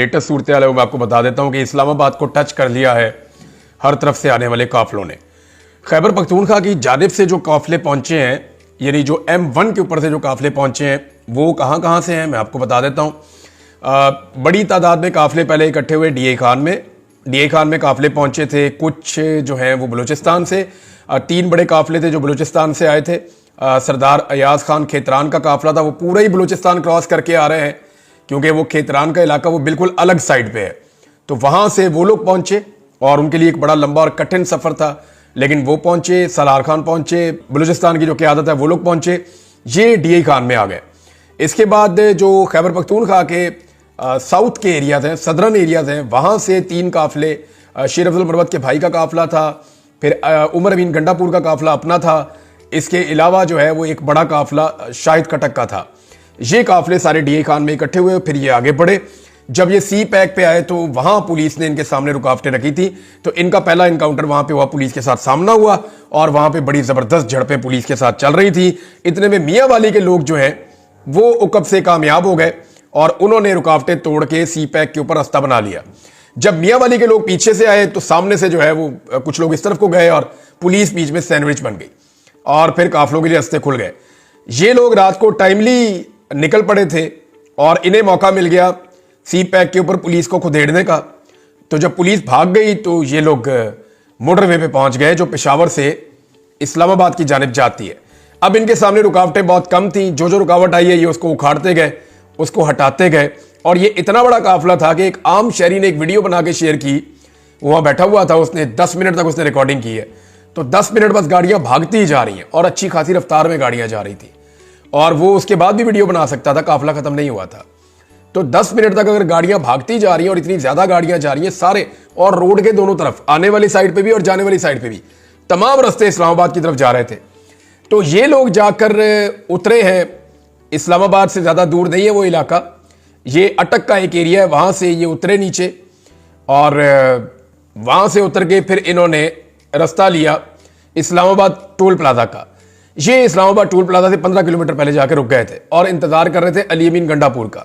Latest सूरत हाल है वो मैं आपको बता देता हूं कि इस्लामाबाद को टच कर लिया है हर तरफ से आने वाले काफिलों ने। खैबर पख्तूनख्वा की जानिब से जो काफिले पहुंचे हैं, यानी जो M1 के ऊपर से जो काफिले पहुंचे हैं, वो कहां से हैं मैं आपको बता देता हूं। बड़ी तादाद में काफिले पहले इकट्ठे हुए DI खान में काफिले पहुंचे थे। कुछ जो हैं वो बलूचिस्तान से, 3 बड़े काफिले थे जो बलूचिस्तान से आए थे। सरदार अयाज खान खेतरान का काफिला था, वो पूरा ही बलूचिस्तान क्रॉस करके आ रहे हैं क्योंकि वो खेतरान का इलाका वो बिल्कुल अलग साइड पे है। तो वहां से वो लोग पहुंचे और उनके लिए एक बड़ा लंबा और कठिन सफर था, लेकिन वो पहुंचे। सलार खान पहुंचे, बलूचिस्तान की जो क़यादत है वो लोग पहुंचे, ये DI खान में आ गए। इसके बाद जो खैबर पख्तूनख्वा के साउथ के एरियाज हैं, सदरन एरियाज हैं, वहां से 3 काफिले, शेर अफजल मरवत के भाई का काफिला था, फिर उमर अमीन गंडापुर का काफिला अपना था, इसके अलावा जो है वो एक बड़ा काफिला शाहिद कटक का था। ये काफिले सारे DI खान में इकट्ठे हुए, फिर ये आगे बढ़े। जब ये सी पैक पे आए तो वहां पुलिस ने इनके सामने रुकावटें रखी थी, तो इनका पहला इनकाउंटर वहां पे हुआ, पुलिस के साथ सामना हुआ और वहां पे बड़ी जबरदस्त झड़पें पुलिस के साथ चल रही थी। इतने में मियां वाली के लोग जो हैं वो उकब से कामयाब हो गए और उन्होंने रुकावटें तोड़ के सी पैक के ऊपर रास्ता बना लिया। जब मियां वाली के लोग पीछे से आए तो सामने से जो है वो कुछ लोग इस तरफ को गए और पुलिस बीच में सैंडविच बन गई और फिर काफिलों के लिए रास्ते खुल गए। ये लोग रात को टाइमली निकल पड़े थे और इन्हें मौका मिल गया सी पैक के ऊपर पुलिस को खुदेड़ने का। तो जब पुलिस भाग गई तो ये लोग मोटरवे पे पहुंच गए जो पेशावर से इस्लामाबाद की जानिब जाती है। अब इनके सामने रुकावटें बहुत कम थी, जो रुकावट आई है ये उसको उखाड़ते गए, उसको हटाते गए। और ये इतना बड़ा काफिला था कि एक आम शहरी ने एक वीडियो बना के शेयर की, वहां बैठा हुआ था, उसने 10 मिनट तक उसने रिकॉर्डिंग की है। तो 10 मिनट बस गाड़ियां भागती ही जा रही हैं और अच्छी खासी रफ्तार में गाड़ियां जा रही थी और वो उसके बाद भी वीडियो बना सकता था, काफिला खत्म नहीं हुआ था। तो 10 मिनट तक अगर गाड़ियां भागती जा रही हैं और इतनी ज्यादा गाड़ियां जा रही हैं सारे, और रोड के दोनों तरफ आने वाली साइड पे भी और जाने वाली साइड पे भी तमाम रास्ते इस्लामाबाद की तरफ जा रहे थे। तो ये लोग जाकर उतरे हैं, इस्लामाबाद से ज्यादा दूर नहीं है वो इलाका, ये अटक का एक एरिया है, वहां से ये उतरे नीचे और वहां से उतर के फिर इन्होंने रास्ता लिया इस्लामाबाद टोल प्लाजा का। ये इस्लामाबाद टोल प्लाजा से 15 किलोमीटर पहले जाकर रुक गए थे और इंतजार कर रहे थे अली अमीन गंडापुर का।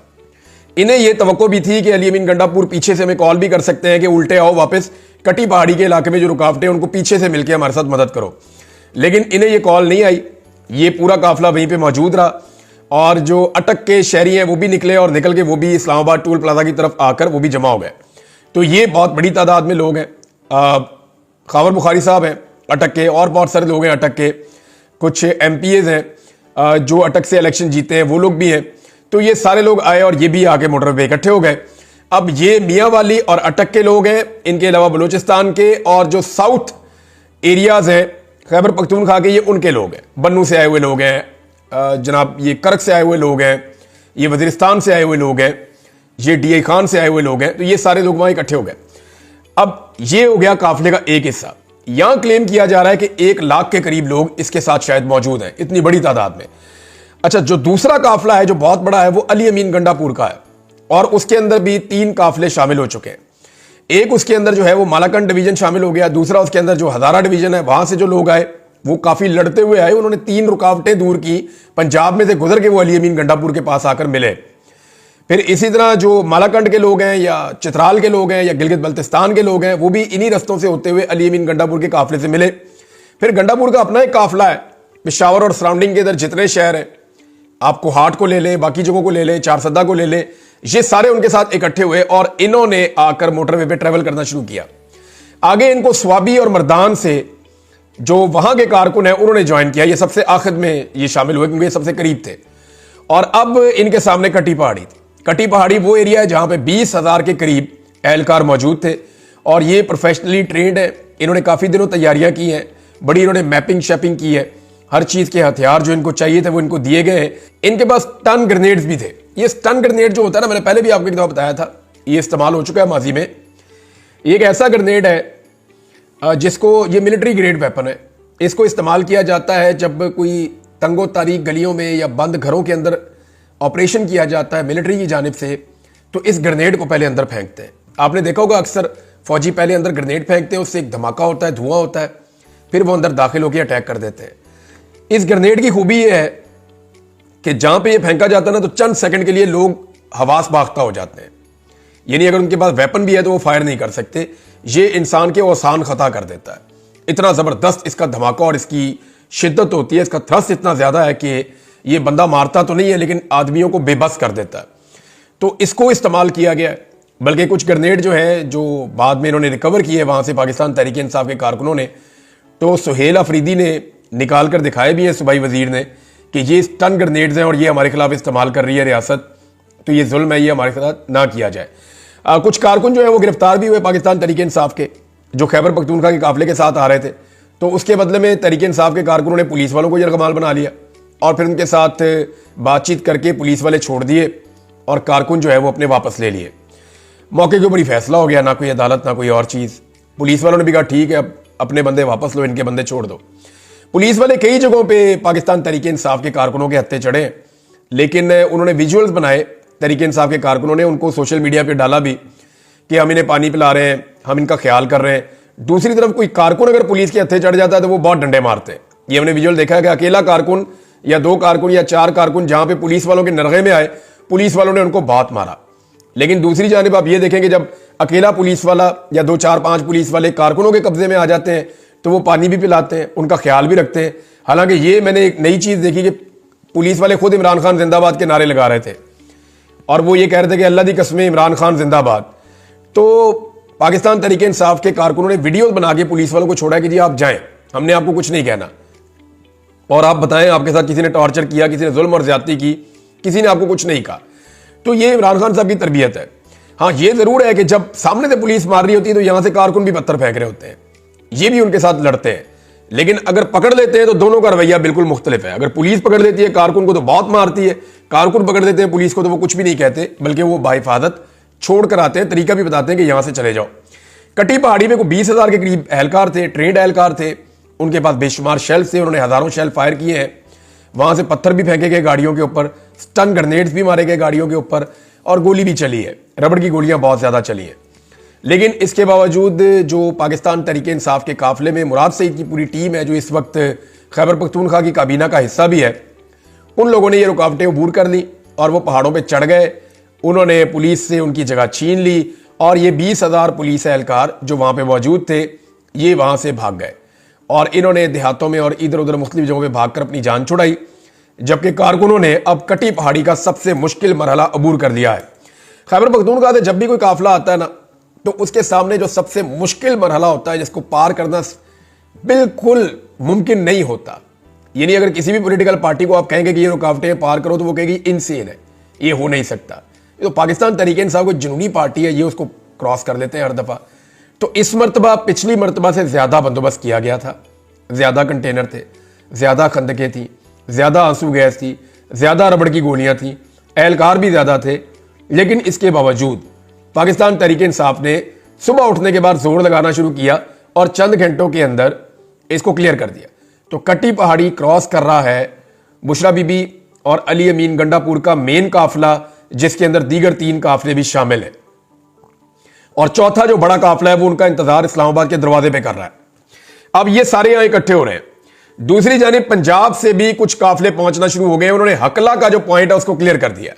इन्हें यह तवक्को भी थी कि अली अमीन गंडापुर पीछे से हमें कॉल भी कर सकते हैं कि उल्टे आओ वापस कटी पहाड़ी के इलाके में जो रुकावटें उनको पीछे से मिलकर हमारे साथ मदद करो, लेकिन इन्हें यह कॉल नहीं आई। ये पूरा काफिला वहीं पे मौजूद रहा और जो अटक के शहरी हैं वो भी निकले और निकल के वो भी इस्लामाबाद टोल प्लाजा की तरफ आकर वो भी जमा हो गए। तो ये बहुत बड़ी तादाद में लोग हैं। खावर बुखारी साहब हैं अटक के, और बहुत सारे लोग हैं अटक के, कुछ MPAs हैं जो अटक से इलेक्शन जीते हैं, वो लोग भी हैं। तो ये सारे लोग आए और ये भी आके मोटर पे इकट्ठे हो गए। अब ये मियां वाली और अटक के लोग हैं, इनके अलावा बलूचिस्तान के और जो साउथ एरियाज हैं खैबर पख्तूनख्वा के, ये उनके लोग हैं। बन्नू से आए हुए लोग हैं, जनाब ये करक से आए हुए लोग हैं, ये वजीरिस्तान से आए हुए लोग हैं, ये DI खान से आए हुए लोग हैं। तो ये सारे लोग वहां इकट्ठे हो गए। अब ये हो गया काफिले का एक हिस्सा। यहां क्लेम किया जा रहा है कि 1 लाख के करीब लोग इसके साथ शायद मौजूद हैं, इतनी बड़ी तादाद में। अच्छा, जो दूसरा काफिला है जो बहुत बड़ा है वो अली अमीन गंडापुर का है और उसके अंदर भी 3 काफिले शामिल हो चुके हैं। एक उसके अंदर जो है वो मालाकंड डिवीजन शामिल हो गया, दूसरा उसके अंदर जो हजारा डिवीजन है वहां से जो लोग आए वो काफी लड़ते हुए आए, उन्होंने 3 रुकावटें दूर की, पंजाब में से गुजर के वो अली अमीन गंडापुर के पास आकर मिले। फिर इसी तरह जो मालाकंड के लोग हैं या चित्राल के लोग हैं या गिलगित बल्तिस्तान के लोग हैं वो भी इन्हीं रस्तों से होते हुए अली अमीन गंडापुर के काफिले से मिले। फिर गंडापुर का अपना एक काफिला है, पेशावर और सराउंडिंग के इधर जितने शहर हैं, आप कोहाट को ले लें, बाकी जगहों को ले लें, चारसदा को ले लें, ये सारे उनके साथ इकट्ठे हुए और इन्होंने आकर मोटरवे पे ट्रेवल करना शुरू किया। आगे इनको स्वाबी और मर्दान से जो वहां के कारकुन है उन्होंने ज्वाइन किया, ये सबसे आखिर में ये शामिल हुए क्योंकि ये सबसे करीब थे। और अब इनके सामने कटी पहाड़ी थी। कटी पहाड़ी वो एरिया है जहां पे 20,000 के करीब एहलकार मौजूद थे और ये प्रोफेशनली ट्रेंड है, इन्होंने काफी दिनों तैयारियां की हैं, बड़ी इन्होंने मैपिंग शैपिंग की है, हर चीज के हथियार जो इनको चाहिए थे वो इनको दिए गए हैं। इनके पास स्टन ग्रेनेड्स भी थे। ये स्टन ग्रेनेड जो होता है ना, मैंने पहले भी आपको एक दफा बताया था, ये इस्तेमाल हो चुका है माजी में। ये एक ऐसा ग्रेनेड है जिसको, ये मिलिट्री ग्रेड वेपन है, इसको इस्तेमाल किया जाता है जब कोई तंगो तारीख गलियों में या बंद घरों के अंदर ऑपरेशन किया जाता है मिलिट्री की जानिब से, तो इस ग्रेनेड को पहले अंदर फेंकते हैं। आपने देखा होगा अक्सर फौजी पहले अंदर ग्रेनेड फेंकते हैं, उससे एक धमाका होता है, धुआं होता है, फिर वो अंदर दाखिल होकर अटैक कर देते हैं। इस ग्रेनेड की खूबी यह है कि जहां पे ये फेंका जाता है ना, तो चंद सेकंड के लिए लोग हवास बाख्ता हो जाते हैं। यानी अगर उनके पास वेपन भी है तो वो फायर नहीं कर सकते। ये इंसान के औसान खता कर देता है। इतना ज़बरदस्त इसका धमाका और इसकी शिद्दत होती है, इसका थ्रस्ट इतना ज़्यादा है कि ये बंदा मारता तो नहीं है लेकिन आदमियों को बेबस कर देता है। तो इसको इस्तेमाल किया गया है। बल्कि कुछ ग्रेनेड जो है जो बाद में इन्होंने रिकवर किए वहाँ से पाकिस्तान तहरीक इंसाफ के कारकुनों ने, तो सुहेल अफरीदी ने निकाल कर दिखाए भी हैं सूबाई वजीर ने कि ये स्टन ग्रेनेड्स हैं और ये हमारे खिलाफ इस्तेमाल कर रही है रियासत, तो ये जुल्म है, ये हमारे साथ ना किया जाए। कुछ कारकुन जो है वो गिरफ्तार भी हुए पाकिस्तान तहरीक इंसाफ के, जो खैबर पख्तूनख्वा के काफिले के साथ आ रहे थे। तो उसके बदले में तहरीक इंसाफ के कारकुनों ने पुलिस वालों को यरगमाल बना लिया और फिर उनके साथ बातचीत करके पुलिस वाले छोड़ दिए और कारकुन जो है वो अपने वापस ले लिए। मौके के ऊपर ही फैसला हो गया, ना कोई अदालत ना कोई और चीज़। पुलिस वालों ने भी कहा ठीक है अब अपने बंदे वापस लो, इनके बंदे छोड़ दो। पुलिस वाले कई जगहों पे पाकिस्तान तहरीक इंसाफ के कारकुनों के हत्थे चढ़े, लेकिन उन्होंने विजुअल्स बनाए तहरीक इंसाफ के कारकुनों ने, उनको सोशल मीडिया पे डाला भी कि हम इन्हें पानी पिला रहे हैं, हम इनका ख्याल कर रहे हैं। दूसरी तरफ कोई कारकुन अगर पुलिस के हत्थे चढ़ जाता है तो वो बहुत डंडे मारते हैं। ये हमने विजुअल देखा है कि अकेला कारकुन या 2 कारकुन या 4 कारकुन जहां पे पुलिस वालों के नरगे में आए, पुलिस वालों ने उनको बात मारा। लेकिन दूसरी जानिब आप ये देखेंगे जब अकेला पुलिस वाला या 2 4 5 पुलिस वाले कारकुनों के कब्जे में आ जाते हैं तो वो पानी भी पिलाते हैं, उनका ख्याल भी रखते हैं। हालांकि ये मैंने एक नई चीज देखी कि पुलिस वाले खुद इमरान खान जिंदाबाद के नारे लगा रहे थे और वो ये कह रहे थे कि अल्लाह दी कसमें इमरान खान जिंदाबाद। तो पाकिस्तान तहरीक इंसाफ के कारकुनों ने वीडियो बना के पुलिस वालों को छोड़ा कि जी आप जाएं, हमने आपको कुछ नहीं कहना और आप बताएं आपके साथ किसी ने टॉर्चर किया, किसी ने जुल्म और ज्यादती की, किसी ने आपको कुछ नहीं कहा। तो ये इमरान खान साहब की तरबियत है। हाँ ये जरूर है कि जब सामने से पुलिस मार रही होती है तो यहां से कारकुन भी पत्थर फेंक रहे होते हैं, ये भी उनके साथ लड़ते हैं। लेकिन अगर पकड़ लेते हैं तो दोनों का रवैया बिल्कुल मुख्तलिफ है। अगर पुलिस पकड़ लेती है कारकुन को तो बहुत मारती है, कारकुन पकड़ लेते हैं पुलिस को तो वो कुछ भी नहीं कहते, बल्कि वो बाहिफाजत छोड़ कर आते हैं, तरीका भी बताते हैं कि यहां से चले जाओ। कटी पहाड़ी में कोई 20,000 के करीब एहलकार थे, ट्रेंड एहलकार थे, उनके पास बेशुमार शेल थे, उन्होंने हजारों शेल फायर किए हैं। वहां से पत्थर भी फेंके गए गाड़ियों के ऊपर, स्टन ग्रेनेड्स भी मारे गए गाड़ियों के ऊपर और गोली भी चली है, रबड़ की गोलियां बहुत ज्यादा चली हैं। लेकिन इसके बावजूद जो पाकिस्तान तहरीक इंसाफ के काफिले में मुराद सईद की पूरी टीम है, जो इस वक्त खैबर पख्तूनख्वा की काबीना का हिस्सा भी है, उन लोगों ने ये रुकावटें अबूर कर ली और वो पहाड़ों पर चढ़ गए। उन्होंने पुलिस से उनकी जगह छीन ली और ये 20,000 पुलिस एहलकार जो वहां पे मौजूद थे ये वहां से भाग गए और इन्होंने देहातों में और इधर उधर मुख्तलिफ जगहों पे भागकर अपनी जान छुड़ाई। जबकि कारकुनों ने अब कटी पहाड़ी का सबसे मुश्किल मरहला अबूर कर दिया है। खैबर पख्तूनख्वा से जब भी कोई काफिला आता है ना तो उसके सामने जो सबसे मुश्किल मरहला होता है जिसको पार करना बिल्कुल मुमकिन नहीं होता। यानी अगर किसी भी पॉलिटिकल पार्टी को आप कहेंगे कि ये रुकावटें पार करो तो वो कहेगी इनसेन है, ये हो नहीं सकता। तो पाकिस्तान तहरीक इंसाफ कोई जुनूनी पार्टी है, ये उसको क्रॉस कर लेते हैं हर दफा। तो इस मरतबा पिछली मरतबा से ज्यादा बंदोबस्त किया गया था, ज्यादा कंटेनर थे, ज्यादा खंदकें थी, ज्यादा आंसू गैस थी, ज्यादा रबड़ की गोलियां थी, एहलकार भी ज्यादा थे। लेकिन इसके बावजूद पाकिस्तान तहरीक इंसाफ ने सुबह उठने के बाद जोर लगाना शुरू किया और चंद घंटों के अंदर इसको क्लियर कर दिया। तो कटी पहाड़ी क्रॉस कर रहा है बुशरा बीबी और अली अमीन गंडापुर का मेन काफिला, जिसके अंदर दीगर 3 काफिले भी शामिल है और चौथा जो बड़ा काफिला है वो उनका इंतजार इस्लामाबाद के दरवाजे पे कर रहा है। अब ये सारे यहां इकट्ठे हो रहे हैं। दूसरी जानिब पंजाब से भी कुछ काफिले पहुंचना शुरू हो गए। उन्होंने हकला का जो पॉइंट है उसको क्लियर कर दिया।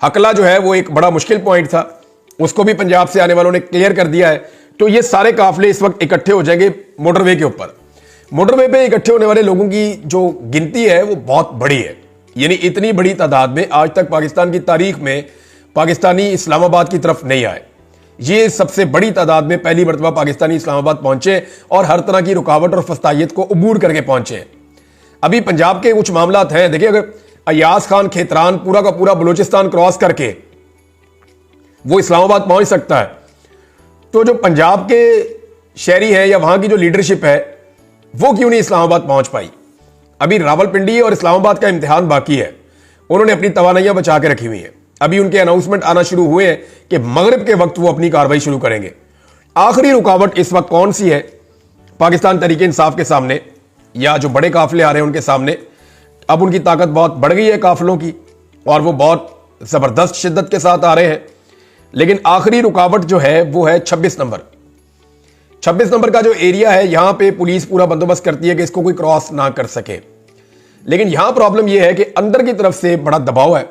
हकला जो है वो एक बड़ा मुश्किल पॉइंट था, उसको भी पंजाब से आने वालों ने क्लियर कर दिया है। तो ये सारे काफिले इस वक्त इकट्ठे हो जाएंगे मोटरवे के ऊपर। मोटरवे पे इकट्ठे होने वाले लोगों की जो गिनती है वो बहुत बड़ी है। यानी इतनी बड़ी तादाद में आज तक पाकिस्तान की तारीख में पाकिस्तानी इस्लामाबाद की तरफ नहीं आए। ये सबसे बड़ी तादाद में पहली मरतबा पाकिस्तानी इस्लामाबाद पहुंचे और हर तरह की रुकावट और फस्तायत को अबूर करके पहुंचे। अभी पंजाब के कुछ मामला हैं, देखिए अगर अयाज खान खेतरान पूरा का पूरा बलूचिस्तान क्रॉस करके वो इस्लामाबाद पहुंच सकता है, तो जो पंजाब के शहरी हैं या वहां की जो लीडरशिप है वो क्यों नहीं इस्लामाबाद पहुंच पाई। अभी रावलपिंडी और इस्लामाबाद का इम्तिहान बाकी है, उन्होंने अपनी तवानाइयां बचा के रखी हुई हैं। अभी उनके अनाउंसमेंट आना शुरू हुए हैं कि मगरिब के वक्त वो अपनी कार्रवाई शुरू करेंगे। आखिरी रुकावट इस वक्त कौन सी है पाकिस्तान तहरीक इंसाफ के सामने या जो बड़े काफिले आ रहे हैं उनके सामने? अब उनकी ताकत बहुत बढ़ गई है काफिलों की और वो बहुत जबरदस्त शिद्दत के साथ आ रहे हैं। लेकिन आखिरी रुकावट जो है वो है 26 नंबर। 26 नंबर का जो एरिया है यहां पे पुलिस पूरा बंदोबस्त करती है कि इसको कोई क्रॉस ना कर सके। लेकिन यहां प्रॉब्लम यह है कि अंदर की तरफ से बड़ा दबाव है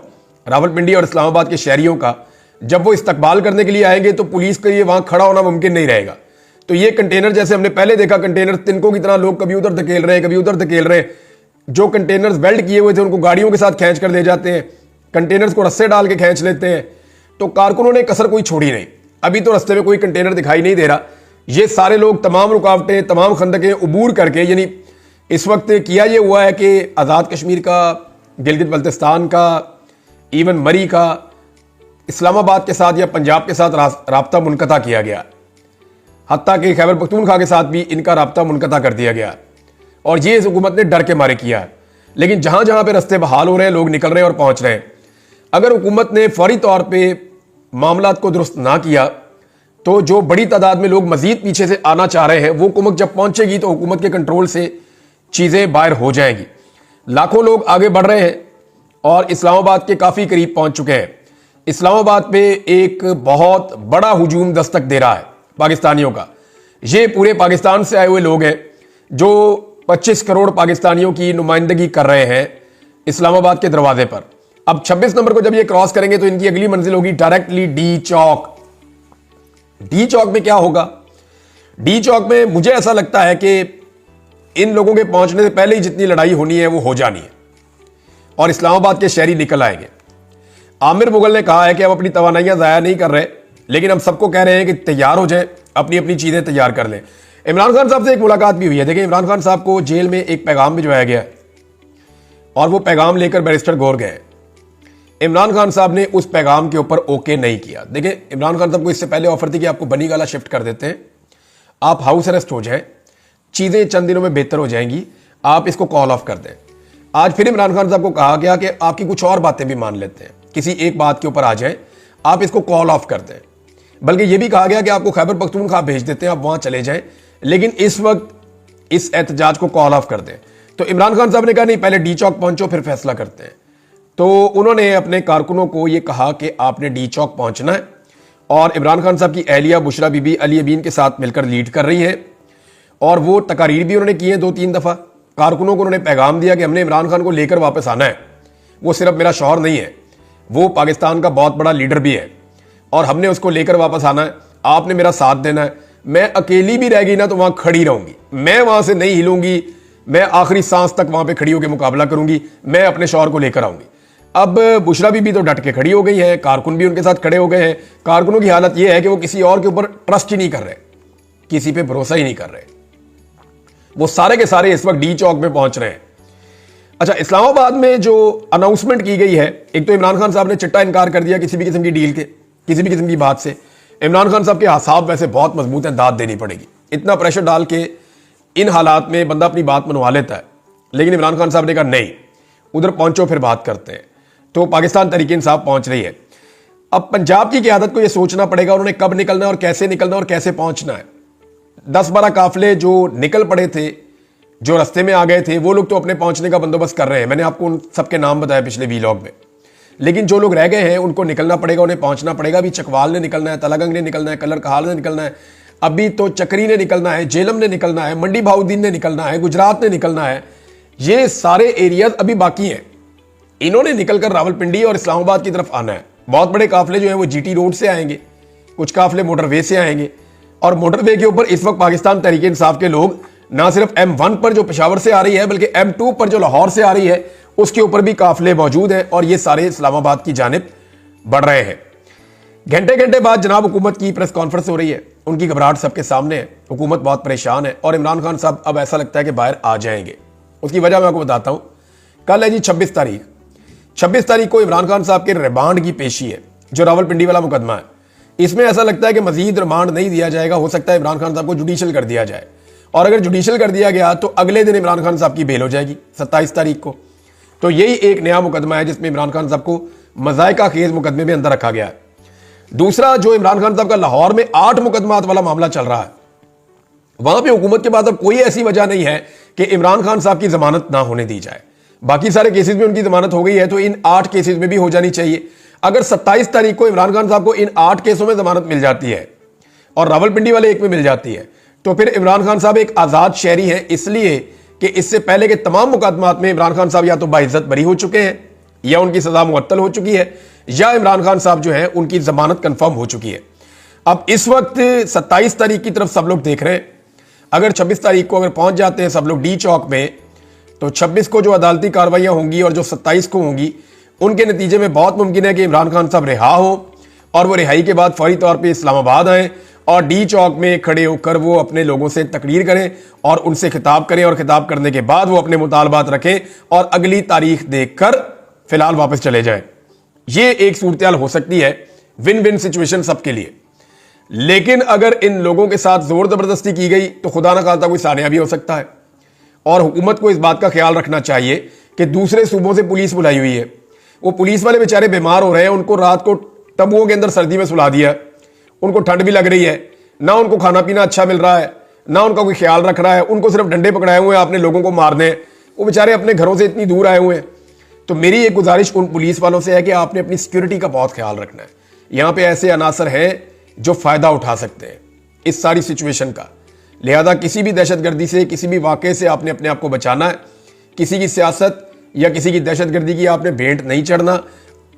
रावलपिंडी और इस्लामाबाद के शहरियों का। जब वो इस्तकबाल करने के लिए आएंगे तो पुलिस के लिए वहां खड़ा होना मुमकिन नहीं रहेगा। तो ये कंटेनर, जैसे हमने पहले देखा कंटेनर तिनकों की तरह लोग कभी उधर धकेल रहे हैं, कभी उधर धकेल रहे हैं। जो कंटेनर्स वेल्ड किए हुए थे उनको गाड़ियों के साथ खींच कर ले जाते हैं, कंटेनर्स को रस्से डाल के खींच लेते हैं। तो कारकुनों ने कसर कोई छोड़ी नहीं। अभी तो रस्ते में कोई कंटेनर दिखाई नहीं दे रहा। ये सारे लोग तमाम रुकावटें, तमाम खंदकें उबूर करके, यानी इस वक्त किया ये हुआ है कि आज़ाद कश्मीर का, गिलगित बल्तिस्तान का, इवन मरी का, इस्लामाबाद के साथ या पंजाब के साथ राब्ता मुनक़ता किया गया। हत्ता कि खैबर पख्तूनख्वा के साथ भी इनका राब्ता मुनक़ता कर दिया गया। और ये इस हुकूमत ने डर के मारे किया है। लेकिन जहां जहां पे रस्ते बहाल हो रहे हैं, लोग निकल रहे हैं और पहुंच रहे हैं। अगर हुकूमत ने फौरी तौर पर मामला को दुरुस्त ना किया तो जो बड़ी तादाद में लोग मजीद पीछे से आना चाह रहे हैं, वो कुमक जब पहुंचेगी तो हुकूमत के कंट्रोल से चीजें बाहर हो जाएंगी। लाखों लोग आगे बढ़ रहे हैं और इस्लामाबाद के काफी करीब पहुंच चुके हैं। इस्लामाबाद पे एक बहुत बड़ा हुजूम दस्तक दे रहा है पाकिस्तानियों का। ये पूरे पाकिस्तान से आए हुए लोग हैं जो 25 करोड़ पाकिस्तानियों की नुमाइंदगी कर रहे हैं इस्लामाबाद के दरवाजे पर। अब 26 नंबर को जब ये क्रॉस करेंगे तो इनकी अगली मंजिल होगी डायरेक्टली डी चौक। डी चौक में क्या होगा? डी चौक में मुझे ऐसा लगता है कि इन लोगों के पहुंचने से पहले ही जितनी लड़ाई होनी है वो हो जानी है और इस्लामाबाद के शहरी निकल आएंगे। आमिर मुगल ने कहा है कि हम अपनी तवानाइयां ज़ाया नहीं कर रहे, लेकिन हम सबको कह रहे हैं कि तैयार हो जाए, अपनी अपनी चीज़ें तैयार कर लें। इमरान खान साहब से एक मुलाकात भी हुई है। देखिए, इमरान खान साहब को जेल में एक पैगाम भिजवाया गया और वो पैगाम लेकर बैरिस्टर गौर गए। इमरान खान साहब ने उस पैगाम के ऊपर ओके नहीं किया। देखिए, इमरान खान साहब को इससे पहले ऑफर थी कि आपको बनी गाला शिफ्ट कर देते हैं, आप हाउस अरेस्ट हो जाए, चीज़ें चंद दिनों में बेहतर हो जाएंगी, आप इसको कॉल ऑफ कर दें। आज फिर इमरान खान साहब को कहा गया कि आपकी कुछ और बातें भी मान लेते हैं, किसी एक बात के ऊपर आ जाए, आप इसको कॉल ऑफ कर दें। बल्कि यह भी कहा गया कि आपको खैबर पख्तूनख्वा भेज देते हैं, आप वहां चले जाएं, लेकिन इस वक्त इस एहतजाज को कॉल ऑफ कर दें। तो इमरान खान साहब ने कहा नहीं, पहले डी चौक पहुंचो फिर फैसला करते हैं। तो उन्होंने अपने कारकुनों को यह कहा कि आपने डी चौक पहुंचना है और इमरान खान साहब की अहलिया बुशरा बीबी अली अबीन के साथ मिलकर लीड कर रही है और वो तकारीर भी उन्होंने की है 2-3 दफ़ा। कारकुनों को उन्होंने पैगाम दिया कि हमने इमरान खान को लेकर वापस आना है, वो सिर्फ मेरा शौहर नहीं है, वो पाकिस्तान का बहुत बड़ा लीडर भी है और हमने उसको लेकर वापस आना है, आपने मेरा साथ देना है। मैं अकेली भी रह गई ना तो वहां खड़ी रहूंगी, मैं वहां से नहीं हिलूंगी, मैं आखिरी सांस तक वहां पे खड़ी होकर मुकाबला करूंगी, मैं अपने शौहर को लेकर आऊंगी। अब बुशरा बीबी तो डट के खड़ी हो गई है, कारकुन भी उनके साथ खड़े हो गए हैं। कारकुनों की हालत यह है कि वो किसी और के ऊपर ट्रस्ट ही नहीं कर रहे, किसी पे भरोसा ही नहीं कर रहे। वो सारे के सारे इस वक्त डी चौक में पहुंच रहे हैं। अच्छा, इस्लामाबाद में जो अनाउंसमेंट की गई है, एक तो इमरान खान साहब ने चिट्टा इनकार कर दिया किसी भी किस्म की डील के, किसी भी किस्म की बात से। इमरान खान साहब के आसाब वैसे बहुत मजबूत है, दाद देनी पड़ेगी। इतना प्रेशर डाल के इन हालात में बंदा अपनी बात मनवा लेता है, लेकिन इमरान खान साहब ने कहा नहीं, उधर पहुंचो फिर बात करते हैं। तो पाकिस्तान तहरीक इंसाफ पहुंच रही है। अब पंजाब की क़यादत को यह सोचना पड़ेगा उन्होंने कब निकलना है और कैसे निकलना और कैसे पहुंचना है। 10-12 काफिले जो निकल पड़े थे, जो रास्ते में आ गए थे, वो लोग तो अपने पहुंचने का बंदोबस्त कर रहे हैं। मैंने आपको उन सबके नाम बताया पिछले वीलॉग में। लेकिन जो लोग रह गए हैं उनको निकलना पड़ेगा, उन्हें पहुंचना पड़ेगा। अभी चकवाल ने निकलना है, तलागंग ने निकलना है, कलर कहाल ने निकलना है, अभी तो चक्री ने निकलना है, जेलम ने निकलना है, मंडी भाउद्दीन ने निकलना है, गुजरात ने निकलना है। ये सारे एरियाज अभी बाकी हैं। इन्होंने निकलकर रावलपिंडी और इस्लामाबाद की तरफ आना है। बहुत बड़े काफिले जो हैं वो जीटी रोड से आएंगे, कुछ काफिले मोटरवे से आएंगे और मोटरवे के ऊपर इस वक्त पाकिस्तान तहरीक इंसाफ के लोग ना सिर्फ M1 पर जो पेशावर से आ रही है, बल्कि M2 पर जो लाहौर से आ रही है, उसके ऊपर भी काफिले मौजूद हैं और ये सारे इस्लामाबाद की जानिब बढ़ रहे हैं। घंटे घंटे बाद जनाब हुकूमत की प्रेस कॉन्फ्रेंस हो रही है, उनकी घबराहट सबके सामने है, हुकूमत बहुत परेशान है और इमरान खान साहब अब ऐसा लगता है कि बाहर आ जाएंगे। उसकी वजह मैं आपको बताता हूं। कल है जी 26 तारीख। 26 तारीख को इमरान खान साहब के रिमांड की पेशी है, जो रावलपिंडी वाला मुकदमा है। इसमें ऐसा लगता है कि मजीद रिमांड नहीं दिया जाएगा, हो सकता है इमरान खान साहब को जुडिशियल कर दिया जाए और अगर जुडिशियल कर दिया गया तो अगले दिन इमरान खान साहब की बेल हो जाएगी 27 तारीख को। तो यही एक नया मुकदमा है जिसमें इमरान खान साहब को मजायका खेज मुकदमे में अंदर रखा गया है। दूसरा, जो इमरान खान साहब का लाहौर में 8 मुकदमात वाला मामला चल रहा है, वहां पे हुकूमत के पास अब कोई ऐसी वजह नहीं है कि इमरान खान साहब की जमानत ना होने दी जाए। बाकी सारे केसेस में उनकी जमानत हो गई है, तो इन 8 केसेस में भी हो जानी चाहिए। अगर 27 तारीख को इमरान खान साहब को इन 8 केसों में जमानत मिल जाती है और रावलपिंडी वाले एक में मिल जाती है, तो फिर इमरान खान साहब एक आजाद शहरी है, इसलिए कि इससे पहले के तमाम मुकदमात में इमरान खान साहब या तो बाइज्जत बरी हो चुके हैं या उनकी सजा मुअत्तल हो चुकी है या इमरान खान साहब जो है उनकी जमानत कंफर्म हो चुकी है। अब इस वक्त 27 तारीख की तरफ सब लोग देख रहे हैं। अगर 26 तारीख को अगर पहुंच जाते हैं सब लोग डी चौक में, तो 26 को जो अदालती कार्रवाइयां होंगी और जो 27 को होंगी, उनके नतीजे में बहुत मुमकिन है कि इमरान खान साहब रिहा हो और वो रिहाई के बाद फौरी तौर पे इस्लामाबाद आए और डी चौक में खड़े होकर वो अपने लोगों से तकरीर करें और उनसे खिताब करें, और खिताब करने के बाद वो अपने मुतालबात रखें और अगली तारीख देखकर फिलहाल वापस चले जाएं। ये एक सूरत हाल हो सकती है, विन विन सिचुएशन सबके लिए। लेकिन अगर इन लोगों के साथ जोर जबरदस्ती की गई तो खुदा ना खास्ता कोई सानिया भी हो सकता है। और हुकूमत को इस बात का ख्याल रखना चाहिए कि दूसरे सूबों से पुलिस बुलाई हुई है, वो पुलिस वाले बेचारे बीमार हो रहे हैं, उनको रात को तंबुओं के अंदर सर्दी में सुला दिया, उनको ठंड भी लग रही है, ना उनको खाना पीना अच्छा मिल रहा है, ना उनका कोई ख्याल रख रहा है, उनको सिर्फ डंडे पकड़ाए हुए हैं आपने लोगों को मारने, वो बेचारे अपने घरों से इतनी दूर आए हुए हैं। तो मेरी एक गुजारिश उन पुलिस वालों से है कि आपने अपनी सिक्योरिटी का बहुत ख्याल रखना है। यहां पे ऐसे अनासर हैं जो फायदा उठा सकते हैं इस सारी सिचुएशन का, लिहाजा किसी भी दहशतगर्दी से, किसी भी वाकये से आपने अपने आप को बचाना है। किसी की सियासत या किसी की दहशतगर्दी की आपने भेंट नहीं चढ़ना।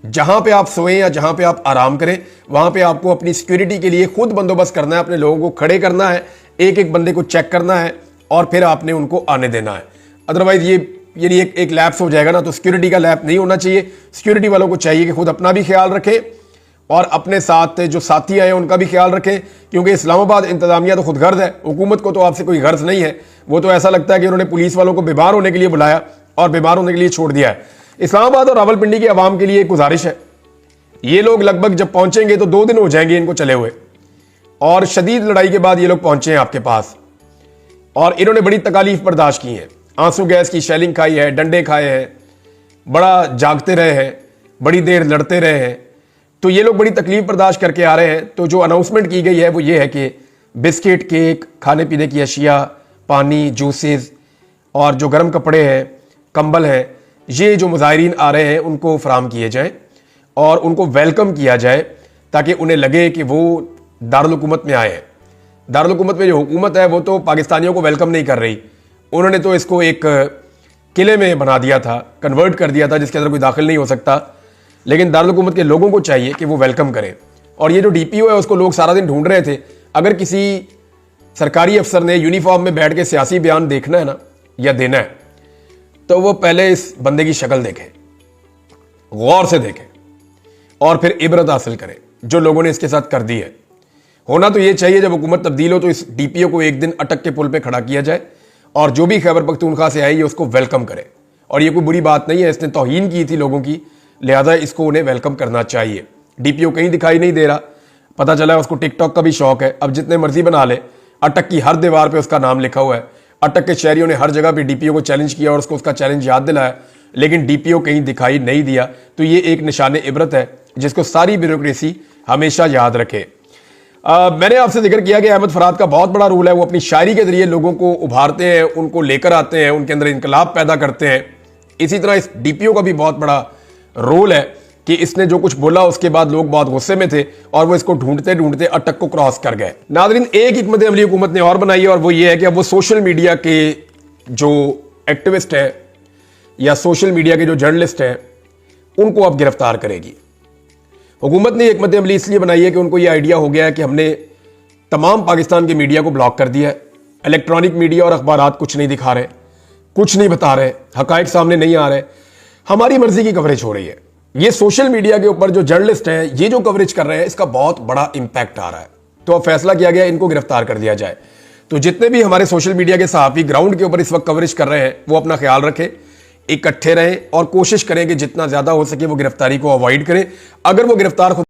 जहां पे आप सोएं या जहां पे आप आराम करें, वहां पे आपको अपनी सिक्योरिटी के लिए खुद बंदोबस्त करना है, अपने लोगों को खड़े करना है, एक एक बंदे को चेक करना है और फिर आपने उनको आने देना है। अदरवाइज ये एक लैप्स हो जाएगा ना, तो सिक्योरिटी का लैप नहीं होना चाहिए। सिक्योरिटी वालों को चाहिए कि खुद अपना भी ख्याल रखें और अपने साथ जो साथी आए उनका भी ख्याल रखें, क्योंकि इस्लामाबाद इंतजामिया तो खुद गर्ज है, हुकूमत को तो आपसे कोई गर्ज नहीं है। वो तो ऐसा लगता है कि उन्होंने पुलिस वालों को बीमार होने के लिए बुलाया और बीमार होने के लिए छोड़ दिया है। इस्लामाबाद और रावलपिंडी की आवाम के लिए एक गुजारिश है, ये लोग लगभग जब पहुंचेंगे तो 2 दिन हो जाएंगे इनको चले हुए, और शदीद लड़ाई के बाद ये लोग पहुंचे हैं आपके पास और इन्होंने बड़ी तकालीफ बर्दाश्त की है, आंसू गैस की शेलिंग खाई है, डंडे खाए हैं, बड़ा जागते रहे हैं, बड़ी देर लड़ते रहे हैं। तो ये लोग बड़ी तकलीफ बर्दाश्त करके आ रहे हैं। तो जो अनाउंसमेंट की गई है वो ये है कि बिस्किट, केक, खाने पीने की अशिया, पानी, जूसेस और जो गर्म कपड़े हैं, कंबल हैं, ये जो मुजाहिरीन आ रहे हैं उनको फराम किए जाएं और उनको वेलकम किया जाए, ताकि उन्हें लगे कि वो दारुल हुकूमत में आए हैं। दारुल हुकूमत में जो हुकूमत है वो तो पाकिस्तानियों को वेलकम नहीं कर रही, उन्होंने तो इसको एक किले में बना दिया था, कन्वर्ट कर दिया था, जिसके अंदर कोई दाखिल नहीं हो सकता। लेकिन दारुल हुकूमत के लोगों को चाहिए कि वो वेलकम करें। और ये जो डीपीओ है उसको लोग सारा दिन ढूंढ रहे थे। अगर किसी सरकारी अफसर ने यूनिफॉर्म में बैठ के सियासी बयान देखना है ना या देना है, तो वो पहले इस बंदे की शक्ल देखें, गौर से देखें और फिर इबरत हासिल करें जो लोगों ने इसके साथ कर दी है। होना तो ये चाहिए जब हुकूमत तब्दील हो तो इस डीपीओ को एक दिन अटक के पुल पे खड़ा किया जाए और जो भी खैबर पख्तूनख्वा से आई है उसको वेलकम करे। और ये कोई बुरी बात नहीं है, इसने तौहीन की थी लोगों की, लिहाजा इसको उन्हें वेलकम करना चाहिए। डीपीओ कहीं दिखाई नहीं दे रहा, पता चला है उसको टिकटॉक का भी शौक है, अब जितने मर्जी बना ले। अटक की हर दीवार पे उसका नाम लिखा हुआ है। अटक के शहरियों ने हर जगह पे डीपीओ को चैलेंज किया और उसको उसका चैलेंज याद दिलाया, लेकिन डीपीओ कहीं दिखाई नहीं दिया। तो ये एक निशान इबरत है जिसको सारी ब्यूरोक्रेसी हमेशा याद रखे। मैंने आपसे जिक्र किया कि अहमद फराद का बहुत बड़ा रोल है, वो अपनी शायरी के जरिए लोगों को उभारते हैं, उनको लेकर आते हैं, उनके अंदर इनकलाब पैदा करते हैं। इसी तरह इस डीपीओ का भी बहुत बड़ा रोल है कि इसने जो कुछ बोला उसके बाद लोग बहुत गुस्से में थे और वो इसको ढूंढते ढूंढते अटक को क्रॉस कर गए। नाज़रीन, एक हिकमत अमली हुकूमत ने और बनाई है और वो ये है कि अब वो सोशल मीडिया के जो एक्टिविस्ट है या सोशल मीडिया के जो जर्नलिस्ट हैं उनको अब गिरफ्तार करेगी। हुकूमत ने हिकमत अमली इसलिए बनाई है कि उनको ये आइडिया हो गया है कि हमने तमाम पाकिस्तान के मीडिया को ब्लॉक कर दिया है। इलेक्ट्रॉनिक मीडिया और अखबारात कुछ नहीं दिखा रहे, कुछ नहीं बता रहे, हकायक सामने नहीं आ रहे, हमारी मर्जी की कवरेज हो रही है। ये सोशल मीडिया के ऊपर जो जर्नलिस्ट हैं ये जो कवरेज कर रहे हैं इसका बहुत बड़ा इंपैक्ट आ रहा है। तो अब फैसला किया गया इनको गिरफ्तार कर दिया जाए। तो जितने भी हमारे सोशल मीडिया के सहाफ़ी ग्राउंड के ऊपर इस वक्त कवरेज कर रहे हैं वो अपना ख्याल रखें, इकट्ठे रहें और कोशिश करें कि जितना ज्यादा हो सके वो गिरफ्तारी को अवॉइड करें। अगर वो गिरफ्तार